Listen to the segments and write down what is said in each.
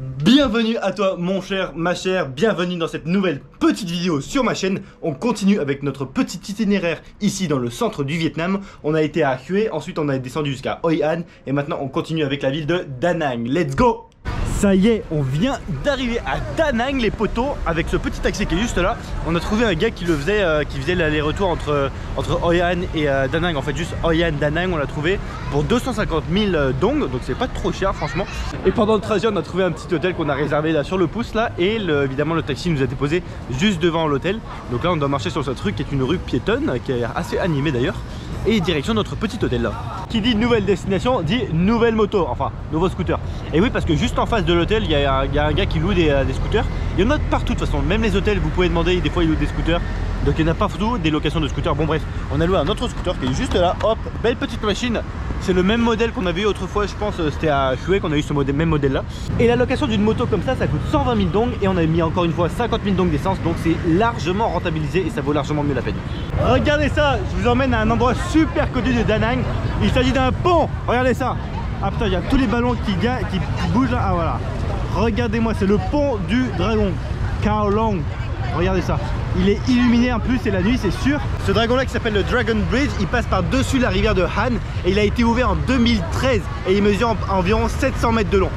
Bienvenue à toi mon cher, ma chère, bienvenue dans cette nouvelle petite vidéo sur ma chaîne. On continue avec notre petit itinéraire ici dans le centre du Vietnam. On a été à Hue, ensuite on a descendu jusqu'à Hoi An et maintenant on continue avec la ville de Da Nang. Let's go! Ça y est, on vient d'arriver à Da Nang les potos avec ce petit taxi qui est juste là. On a trouvé un gars qui le faisait, qui faisait l'aller-retour entre Hoi An et Da Nang. En fait juste Hoi An, Da Nang, on l'a trouvé pour 250 000 dong, donc c'est pas trop cher franchement. Et pendant le trajet on a trouvé un petit hôtel qu'on a réservé là sur le pouce là. Et évidemment le taxi nous a déposé juste devant l'hôtel. Donc là on doit marcher sur ce truc qui est une rue piétonne, qui a l'air assez animée d'ailleurs. Et direction notre petit hôtel là. Qui dit nouvelle destination dit nouvelle moto, enfin nouveau scooter. Et oui, parce que juste en face de l'hôtel il y a un gars qui loue des scooters. Il y en a partout de toute façon, même les hôtels vous pouvez demander, des fois ils louent des scooters. Donc il y en a partout des locations de scooters. Bon bref, on a loué un autre scooter qui est juste là, hop, belle petite machine. C'est le même modèle qu'on avait eu autrefois, je pense c'était à Hue qu'on a eu ce même modèle là. Et la location d'une moto comme ça coûte 120 000 dong et on a mis encore une fois 50 000 dong d'essence. Donc c'est largement rentabilisé et ça vaut largement mieux la peine. Regardez ça, je vous emmène à un endroit super connu de Da Nang. Il s'agit d'un pont, regardez ça. Ah putain, il y a tous les ballons qui bougent là, ah voilà. Regardez-moi, c'est le pont du dragon, Khao Long. Regardez ça, il est illuminé en plus et la nuit c'est sûr. Ce dragon là qui s'appelle le Dragon Bridge, il passe par dessus la rivière de Han et il a été ouvert en 2013 et il mesure environ 700 mètres de long.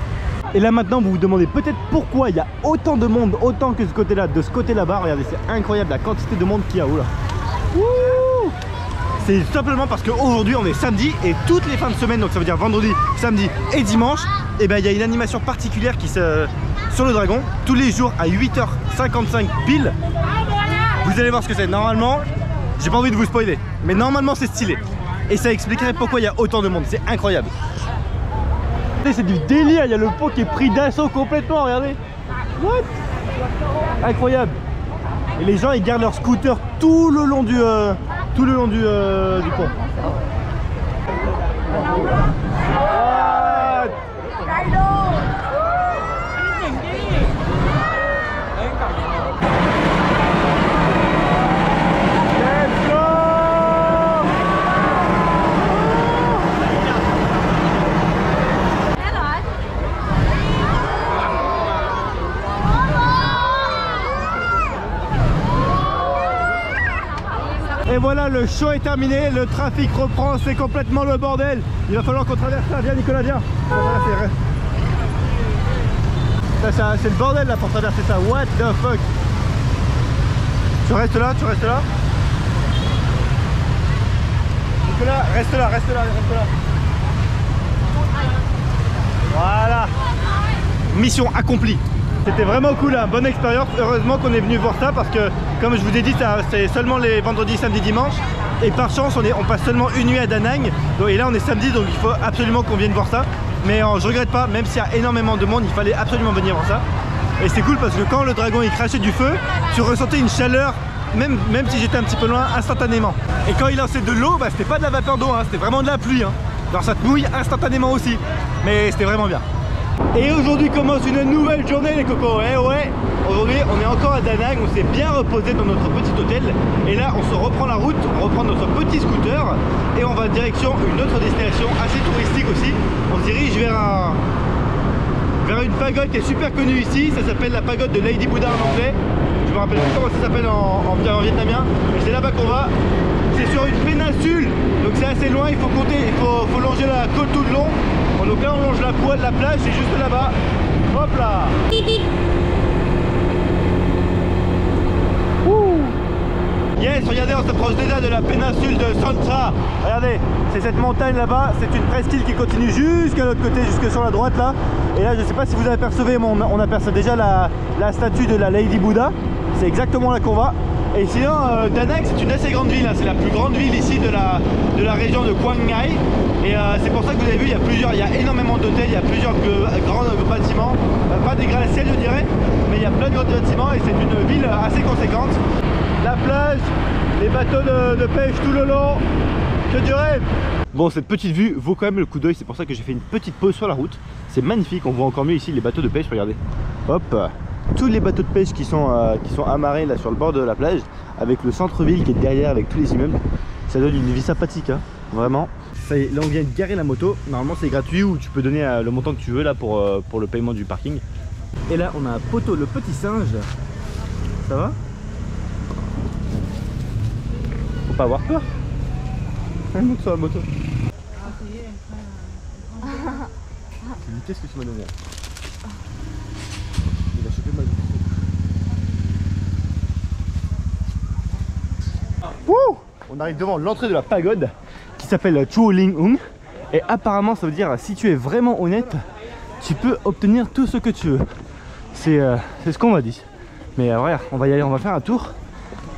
Et là maintenant vous vous demandez peut-être pourquoi il y a autant de monde, autant que ce côté là, de ce côté là-bas. Regardez, c'est incroyable la quantité de monde qu'il y a. Oula. C'est simplement parce qu'aujourd'hui on est samedi et toutes les fins de semaine, donc ça veut dire vendredi, samedi et dimanche, et ben il y a une animation particulière qui sur le dragon, tous les jours à 8h55 pile. Vous allez voir ce que c'est. Normalement, j'ai pas envie de vous spoiler, mais normalement c'est stylé. Et ça expliquerait pourquoi il y a autant de monde, c'est incroyable. C'est du délire, il y a le pont qui est pris d'assaut complètement, regardez. What? Incroyable. Et les gens ils gardent leur scooter tout le long du pont. Et voilà, le show est terminé, le trafic reprend, c'est complètement le bordel. Il va falloir qu'on traverse ça, viens Nicolas, viens. C'est le bordel là pour traverser ça, what the fuck. Tu restes là, Nicolas, reste là. Voilà. Mission accomplie. C'était vraiment cool, hein. Bonne expérience. Heureusement qu'on est venu voir ça parce que, comme je vous ai dit, c'est seulement les vendredis, samedi, dimanche. Et par chance, on passe seulement une nuit à Da Nang. Et là, on est samedi, donc il faut absolument qu'on vienne voir ça. Mais je regrette pas, même s'il y a énormément de monde, il fallait absolument venir voir ça. Et c'est cool parce que quand le dragon il crachait du feu, tu ressentais une chaleur, même si j'étais un petit peu loin, instantanément. Et quand il lançait de l'eau, bah, c'était pas de la vapeur d'eau, hein, c'était vraiment de la pluie. Hein. Alors ça te mouille instantanément aussi. Mais c'était vraiment bien. Et aujourd'hui commence une nouvelle journée les cocos. Eh ouais, aujourd'hui on est encore à Da Nang, on s'est bien reposé dans notre petit hôtel. Et là on se reprend la route, on reprend notre petit scooter et on va direction une autre destination assez touristique aussi. On se dirige vers une pagode qui est super connue ici, ça s'appelle la pagode de Lady Buddha en anglais. Je me rappelle plus comment ça s'appelle en vietnamien, mais c'est là-bas qu'on va. C'est sur une péninsule, donc c'est assez loin, il faut compter, il faut longer la côte tout le long. Donc là on longe la poids de la plage, c'est juste là-bas. Hop là. Yes, regardez, on s'approche déjà de la péninsule de Santra. Regardez, c'est cette montagne là-bas, c'est une presqu'île qui continue jusqu'à l'autre côté, jusque sur la droite là. Et là je sais pas si vous apercevez, mais on aperçoit déjà la statue de la Lady Buddha. C'est exactement là qu'on va. Et sinon, Da Nang c'est une assez grande ville, hein. C'est la plus grande ville ici de la région de Quang Ngai. Et c'est pour ça que vous avez vu, il y a énormément d'hôtels, il y a plusieurs grands bâtiments, pas des gratte-ciel je dirais, mais il y a plein de grands bâtiments et c'est une ville assez conséquente. La plage, les bateaux de pêche tout le long, que du rêve. Bon, cette petite vue vaut quand même le coup d'œil, c'est pour ça que j'ai fait une petite pause sur la route. C'est magnifique, on voit encore mieux ici les bateaux de pêche, regardez. Hop, tous les bateaux de pêche qui sont amarrés là sur le bord de la plage, avec le centre-ville qui est derrière, avec tous les immeubles. Ça donne une vie sympathique, hein, vraiment. Ça y est, là on vient de garer la moto, normalement c'est gratuit ou tu peux donner le montant que tu veux là pour le paiement du parking. Et là, on a un poteau, le petit singe. Ça va? Faut pas avoir peur. Monte sur la moto. C'est une vitesse que tu m'as donné. Il a chopé ma vie. Wouh! On arrive devant l'entrée de la pagode qui s'appelle Chuo Ling Hung. Et apparemment, ça veut dire si tu es vraiment honnête, tu peux obtenir tout ce que tu veux. C'est ce qu'on m'a dit. Mais regarde, on va y aller, on va faire un tour.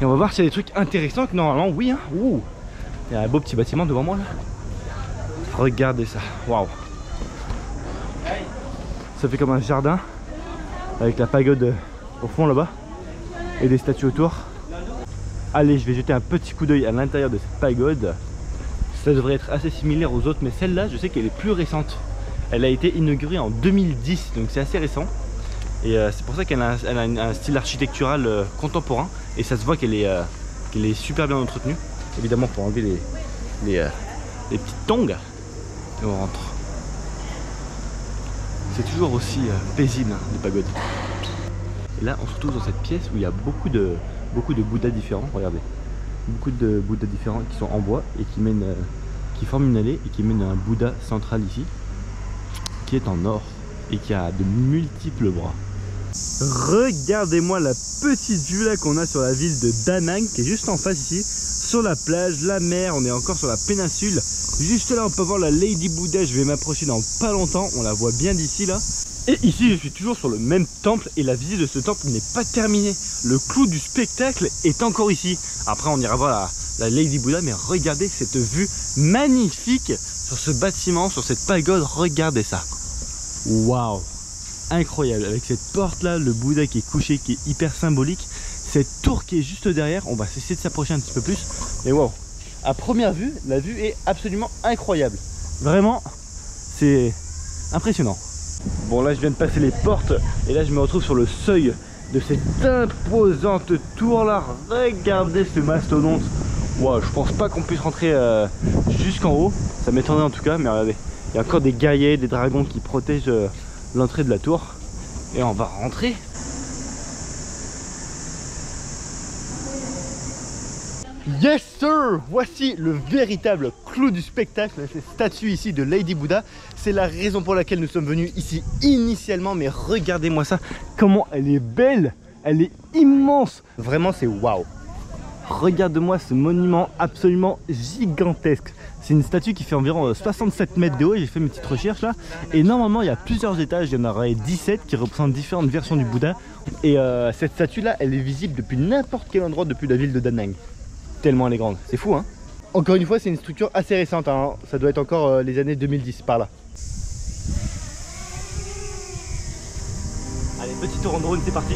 Et on va voir s'il y a des trucs intéressants. Que normalement, oui. Hein. Ouh. Il y a un beau petit bâtiment devant moi là. Regardez ça. Waouh. Ça fait comme un jardin. Avec la pagode au fond là-bas. Et des statues autour. Allez, je vais jeter un petit coup d'œil à l'intérieur de cette pagode. Ça devrait être assez similaire aux autres. Mais celle-là, je sais qu'elle est plus récente. Elle a été inaugurée en 2010. Donc c'est assez récent. Et c'est pour ça qu'elle a, un style architectural contemporain. Et ça se voit qu'elle est super bien entretenue. Évidemment, pour enlever les petites tongs. Et on rentre. C'est toujours aussi paisible, hein, les pagodes. Et là, on se retrouve dans cette pièce où il y a beaucoup de Bouddhas différents. Regardez. Beaucoup de Bouddhas différents qui sont en bois et qui forment une allée et qui mènent à un Bouddha central ici. Qui est en or et qui a de multiples bras. Regardez-moi la petite vue là qu'on a sur la ville de Da Nang qui est juste en face ici, sur la plage, la mer, on est encore sur la péninsule. Juste là on peut voir la Lady Buddha, je vais m'approcher dans pas longtemps, on la voit bien d'ici là. Et ici je suis toujours sur le même temple et la visite de ce temple n'est pas terminée. Le clou du spectacle est encore ici. Après on ira voir la Lady Buddha, mais regardez cette vue magnifique sur ce bâtiment, sur cette pagode, regardez ça. Waouh! Incroyable, avec cette porte là, le Bouddha qui est couché, qui est hyper symbolique, cette tour qui est juste derrière, on va essayer de s'approcher un petit peu plus, mais wow, à première vue, la vue est absolument incroyable, vraiment, c'est impressionnant. Bon là je viens de passer les portes, et là je me retrouve sur le seuil de cette imposante tour là, regardez ce mastodonte, wow, je pense pas qu'on puisse rentrer jusqu'en haut, ça m'étonnerait en tout cas, mais regardez, il y a encore des guerriers, des dragons qui protègent l'entrée de la tour et on va rentrer. Yes sir, voici le véritable clou du spectacle, cette statue ici de Lady Buddha. C'est la raison pour laquelle nous sommes venus ici initialement, mais regardez-moi ça, comment elle est belle, elle est immense, vraiment c'est waouh. Regarde-moi ce monument absolument gigantesque. C'est une statue qui fait environ 67 mètres de haut, j'ai fait mes petites recherches là. Et normalement il y a plusieurs étages, il y en aurait 17 qui représentent différentes versions du Bouddha. Et cette statue là, elle est visible depuis n'importe quel endroit depuis la ville de Da Nang. Tellement elle est grande, c'est fou hein. Encore une fois c'est une structure assez récente, hein. Ça doit être encore les années 2010 par là. Allez, petit tour en drone, c'est parti.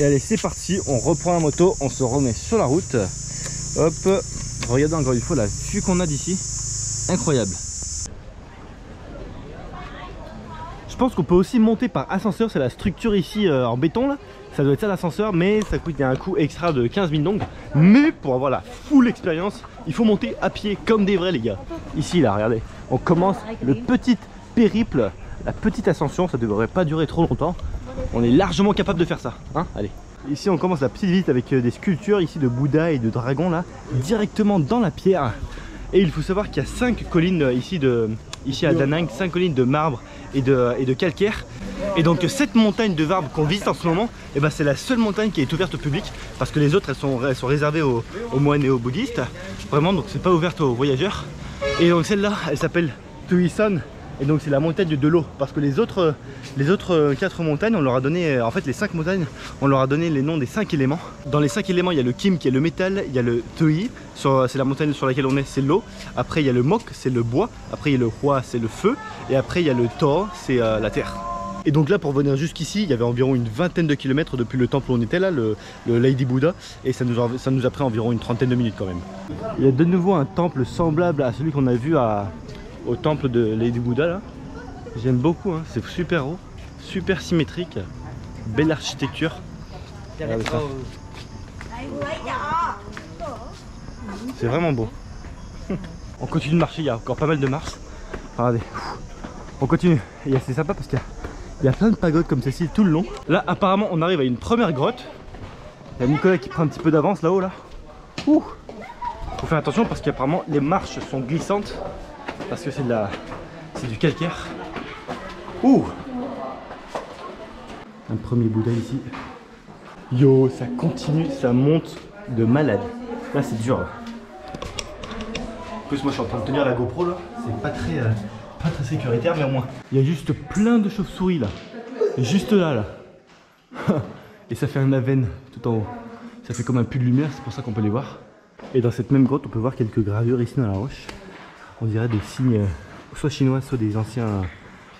Et allez c'est parti, on reprend la moto, on se remet sur la route. Hop, regardez encore une fois la vue qu'on a d'ici, incroyable. Je pense qu'on peut aussi monter par ascenseur, c'est la structure ici en béton là. Ça doit être ça l'ascenseur, mais ça coûte, il y a un coût extra de 15 000 dong. Mais pour avoir la full expérience, il faut monter à pied comme des vrais les gars. Ici là, regardez, on commence le petit périple, la petite ascension, ça devrait pas durer trop longtemps. On est largement capable de faire ça, hein. Allez. Ici on commence la petite visite avec des sculptures ici de Bouddha et de dragons là, directement dans la pierre. Et il faut savoir qu'il y a 5 collines ici de ici à Da Nang, 5 collines de marbre et de calcaire. Et donc cette montagne de marbre qu'on visite en ce moment, eh ben, c'est la seule montagne qui est ouverte au public, parce que les autres elles sont réservées aux moines et aux bouddhistes. Vraiment, donc c'est pas ouverte aux voyageurs. Et donc celle-là, elle s'appelle Tuisan. Et donc c'est la montagne de l'eau, parce que les autres 4 montagnes, on leur a donné, en fait les 5 montagnes, on leur a donné les noms des 5 éléments. Dans les 5 éléments, il y a le Kim qui est le métal, il y a le Tui, c'est la montagne sur laquelle on est, c'est l'eau. Après il y a le Mok, c'est le bois. Après il y a le Hua, c'est le feu. Et après il y a le To, c'est la terre. Et donc là, pour venir jusqu'ici, il y avait environ une vingtaine de kilomètres depuis le temple où on était là, le Lady Buddha, et ça nous a pris environ une trentaine de minutes quand même. Il y a de nouveau un temple semblable à celui qu'on a vu au temple de Lady Buddha là. J'aime beaucoup, hein. C'est super haut, super symétrique, belle architecture. Regardez ça. C'est vraiment beau. On continue de marcher, il y a encore pas mal de marches. Regardez, on continue. Et c'est sympa parce qu'il y a plein de pagodes comme celle-ci tout le long. Là apparemment on arrive à une première grotte. Il y a Nicolas qui prend un petit peu d'avance là-haut là. Ouh. Faut faire attention parce qu'apparemment les marches sont glissantes. Parce que c'est du calcaire. Ouh. Un premier Bouddha ici. Yo, ça continue, ça monte de malade. Là c'est dur. En plus moi je suis en train de tenir la GoPro là. C'est pas très sécuritaire, mais au moins. Il y a juste plein de chauves-souris là. Juste là. Et ça fait un aven tout en haut. Ça fait comme un puits de lumière, c'est pour ça qu'on peut les voir. Et dans cette même grotte, on peut voir quelques gravures ici dans la roche. On dirait des signes soit chinois, soit des anciens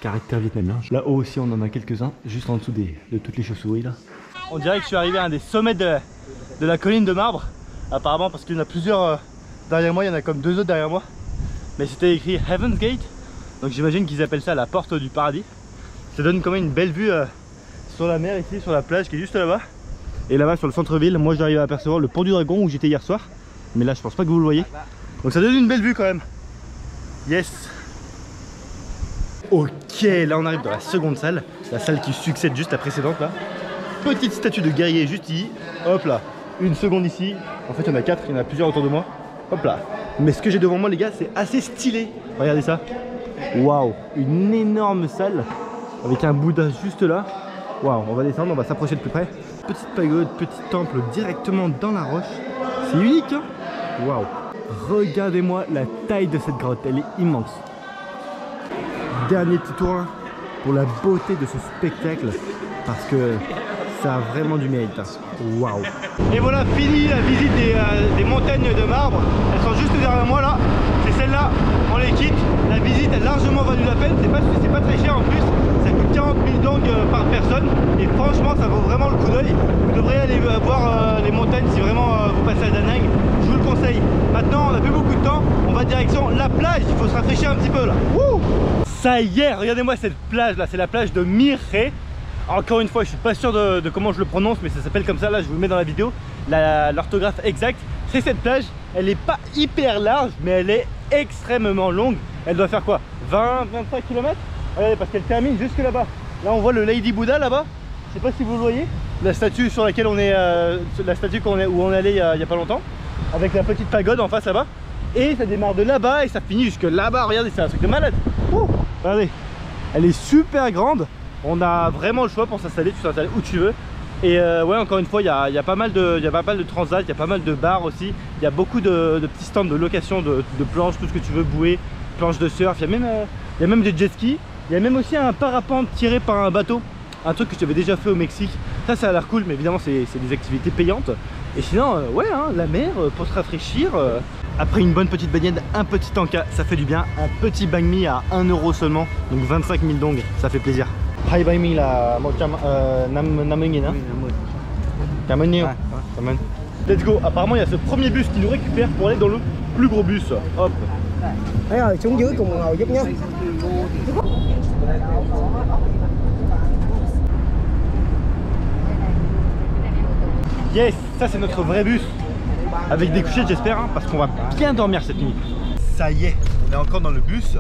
caractères vietnamiens. Là-haut aussi, on en a quelques-uns, juste en dessous de toutes les chauves-souris là. On dirait que je suis arrivé à un des sommets de la colline de marbre. Apparemment, parce qu'il y en a plusieurs derrière moi, il y en a comme 2 autres derrière moi. Mais c'était écrit Heaven's Gate. Donc j'imagine qu'ils appellent ça la porte du paradis. Ça donne quand même une belle vue sur la mer ici, sur la plage qui est juste là-bas. Et là-bas sur le centre-ville, moi j'arrive à apercevoir le pont du Dragon où j'étais hier soir. Mais là je pense pas que vous le voyez. Donc ça donne une belle vue quand même. Yes. Ok, là on arrive dans la seconde salle. La salle qui succède juste à la précédente là. Petite statue de guerrier juste ici. Hop là. Une seconde ici. En fait il y en a 4, il y en a plusieurs autour de moi. Hop là. Mais ce que j'ai devant moi les gars, c'est assez stylé. Regardez ça. Waouh, une énorme salle avec un Bouddha juste là. Waouh, on va descendre, on va s'approcher de plus près. Petite pagode, petit temple directement dans la roche. C'est unique hein. Waouh. Regardez-moi la taille de cette grotte, elle est immense. Dernier petit tour pour la beauté de ce spectacle parce que ça a vraiment du mérite. Waouh. Et voilà, fini la visite des montagnes de marbre. Elles sont juste derrière moi là. C'est celle-là, on les quitte. La visite a largement valu la peine. C'est pas très cher en plus. Ça coûte 40 000 dong par personne. Et franchement, ça vaut vraiment le coup d'œil. Vous devriez aller voir les montagnes si vraiment vous passez à Da Nang. Je vous le conseille. Maintenant, on n'a plus beaucoup de temps. On va direction la plage. Il faut se rafraîchir un petit peu là. Wouh. Ça y est, regardez-moi cette plage là. C'est la plage de Mire. Encore une fois, je suis pas sûr de comment je le prononce, mais ça s'appelle comme ça. Là, je vous le mets dans la vidéo. L'orthographe exacte, c'est cette plage. Elle est pas hyper large, mais elle est extrêmement longue. Elle doit faire quoi, 20-25 km. Regardez, parce qu'elle termine jusque là-bas. Là, on voit le Lady Buddha là-bas. Je sais pas si vous le voyez. La statue sur laquelle on est, la statue où on est allé il y a pas longtemps, avec la petite pagode en face là-bas. Et ça démarre de là-bas et ça finit jusque là-bas. Regardez, c'est un truc de malade. Ouh, regardez, elle est super grande. On a vraiment le choix pour s'installer, tu t'installes où tu veux. Et ouais, encore une fois, il y a pas mal de transats, il y a pas mal de bars aussi. Il y a beaucoup de petits stands de location de planches, tout ce que tu veux, bouées, planches de surf. Il y a même des jet skis. Il y a même aussi un parapente tiré par un bateau. Un truc que j'avais déjà fait au Mexique. Ça a l'air cool, mais évidemment, c'est des activités payantes. Et sinon, ouais, hein, la mer pour se rafraîchir. Après une bonne petite baignade, un petit tanka, ça fait du bien. Un petit banh mi à 1 € seulement, donc 25 000 dong, ça fait plaisir. Hai banh mi là, 50 000 hein. Let's go. Apparemment il y a ce premier bus qui nous récupère pour aller dans le plus gros bus. Hop. Thấy rồi, xuống dưới cùng ngồi giúp nhé. Yes, ça c'est notre vrai bus. Avec des couchettes j'espère, hein, parce qu'on va bien dormir cette nuit. Ça y est, on est encore dans le bus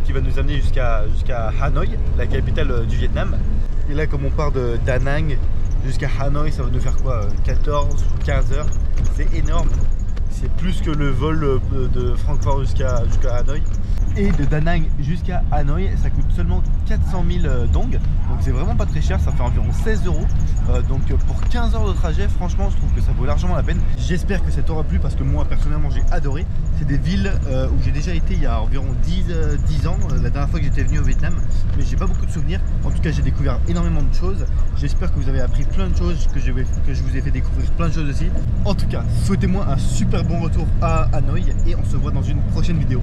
qui va nous amener jusqu'à Hanoï, la capitale du Vietnam. Et là, comme on part de Da Nang jusqu'à Hanoï, ça va nous faire quoi, 14 ou 15 heures. C'est énorme. c'est plus que le vol de Francfort jusqu'à Hanoï. Et de Da Nang jusqu'à Hanoï, ça coûte seulement 400 000 dong. Donc c'est vraiment pas très cher, ça fait environ 16 €. Donc pour 15 heures de trajet, franchement je trouve que ça vaut largement la peine. J'espère que ça t'aura plu parce que moi personnellement j'ai adoré. C'est des villes où j'ai déjà été il y a environ 10 ans, la dernière fois que j'étais venu au Vietnam. Mais j'ai pas beaucoup de souvenirs. En tout cas j'ai découvert énormément de choses. J'espère que vous avez appris plein de choses, que je vous ai fait découvrir plein de choses aussi. En tout cas, souhaitez-moi un super bon retour à Hanoï et on se voit dans une prochaine vidéo.